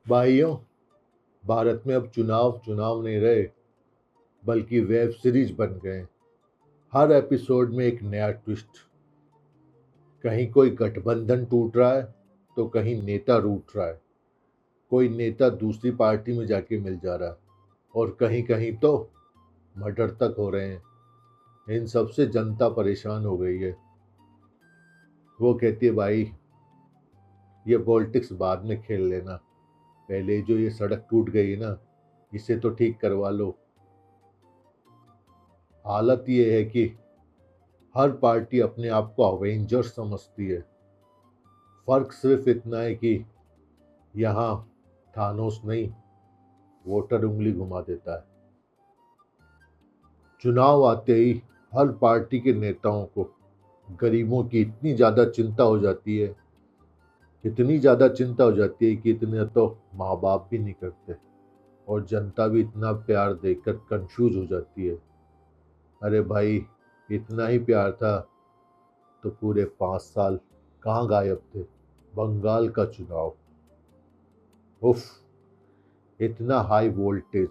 भाइयों, भारत में अब चुनाव चुनाव नहीं रहे, बल्कि वेब सीरीज बन गए। हर एपिसोड में एक नया ट्विस्ट। कहीं कोई गठबंधन टूट रहा है, तो कहीं नेता रूठ रहा है। कोई नेता दूसरी पार्टी में जाके मिल जा रहा है, और कहीं कहीं तो मर्डर तक हो रहे हैं। इन सब से जनता परेशान हो गई है। वो कहती है, भाई ये पॉलिटिक्स बाद में खेल लेना, पहले जो ये सड़क टूट गई है ना, इसे तो ठीक करवा लो। हालत ये है कि हर पार्टी अपने आप को अवेंजर समझती है। फर्क सिर्फ इतना है कि यहाँ थानोस नहीं, वोटर उंगली घुमा देता है। चुनाव आते ही हर पार्टी के नेताओं को गरीबों की इतनी ज्यादा चिंता हो जाती है, इतनी ज्यादा चिंता हो जाती है कि इतने तो माँ बाप भी नहीं करते, और जनता भी इतना प्यार देकर कंफ्यूज हो जाती है। अरे भाई, इतना ही प्यार था तो पूरे 5 साल कहाँ गायब थे? बंगाल का चुनाव, उफ, इतना हाई वोल्टेज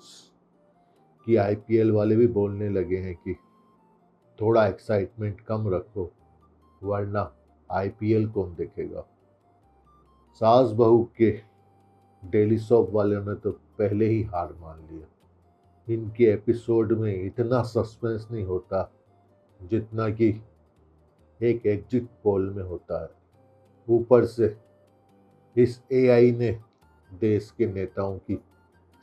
कि आईपीएल वाले भी बोलने लगे हैं कि थोड़ा एक्साइटमेंट कम रखो, वरना आईपीएल कौन देखेगा। सास बहू के डेली सॉप वालों ने तो पहले ही हार मान लिया। इनके एपिसोड में इतना सस्पेंस नहीं होता जितना कि एक एग्जिट पोल में होता है। ऊपर से इस एआई ने देश के नेताओं की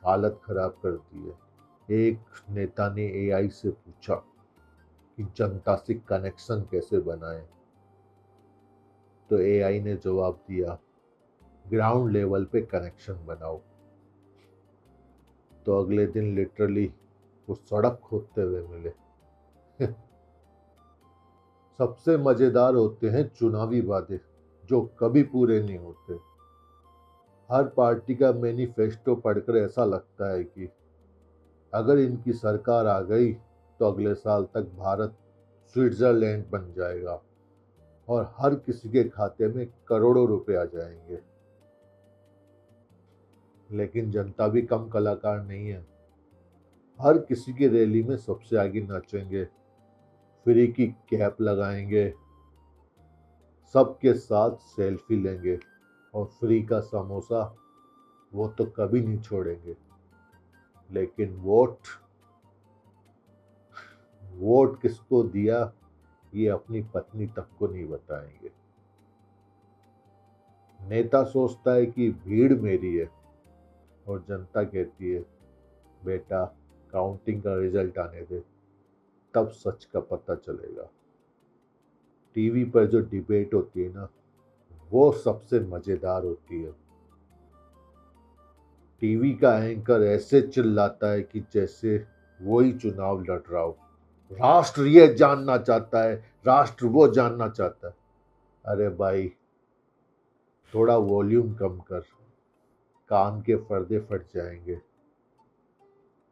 हालत खराब कर दी है। एक नेता ने एआई से पूछा कि जनता से कनेक्शन कैसे बनाएं, तो एआई ने जवाब दिया, ग्राउंड लेवल पे कनेक्शन बनाओ। तो अगले दिन लिटरली वो सड़क खोदते हुए मिले। सबसे मजेदार होते हैं चुनावी वादे, जो कभी पूरे नहीं होते। हर पार्टी का मैनिफेस्टो पढ़कर ऐसा लगता है कि अगर इनकी सरकार आ गई तो अगले साल तक भारत स्विट्जरलैंड बन जाएगा और हर किसी के खाते में करोड़ों रुपए आ जाएंगे। लेकिन जनता भी कम कलाकार नहीं है। हर किसी की रैली में सबसे आगे नाचेंगे, फ्री की कैप लगाएंगे, सबके साथ सेल्फी लेंगे, और फ्री का समोसा वो तो कभी नहीं छोड़ेंगे। लेकिन वोट वोट किसको दिया, ये अपनी पत्नी तक को नहीं बताएंगे। नेता सोचता है कि भीड़ मेरी है, और जनता कहती है, बेटा काउंटिंग का रिजल्ट आने दे, तब सच का पता चलेगा। टीवी पर जो डिबेट होती है ना, वो सबसे मजेदार होती है। टीवी का एंकर ऐसे चिल्लाता है कि जैसे वो ही चुनाव लड़ रहा हो। राष्ट्र ये जानना चाहता है, राष्ट्र वो जानना चाहता है। अरे भाई, थोड़ा वॉल्यूम कम कर, कान के पर्दे फट जाएंगे।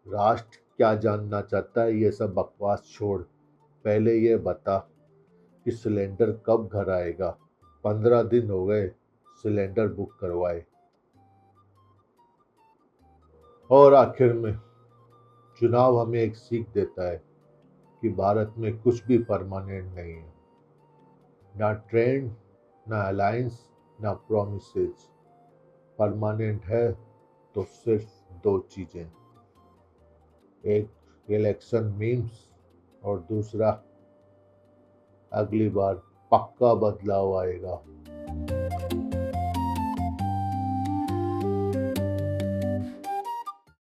राष्ट्र क्या जानना चाहता है ये सब बकवास छोड़, पहले ये बता कि सिलेंडर कब घर आएगा। 15 दिन हो गए सिलेंडर बुक करवाए। और आखिर में चुनाव हमें एक सीख देता है कि भारत में कुछ भी परमानेंट नहीं है। ना ट्रेंड, ना अलायंस, ना प्रोमिसेस। परमानेंट है तो सिर्फ दो चीजें, एक इलेक्शन मीम्स, और दूसरा अगली बार पक्का बदलाव आएगा।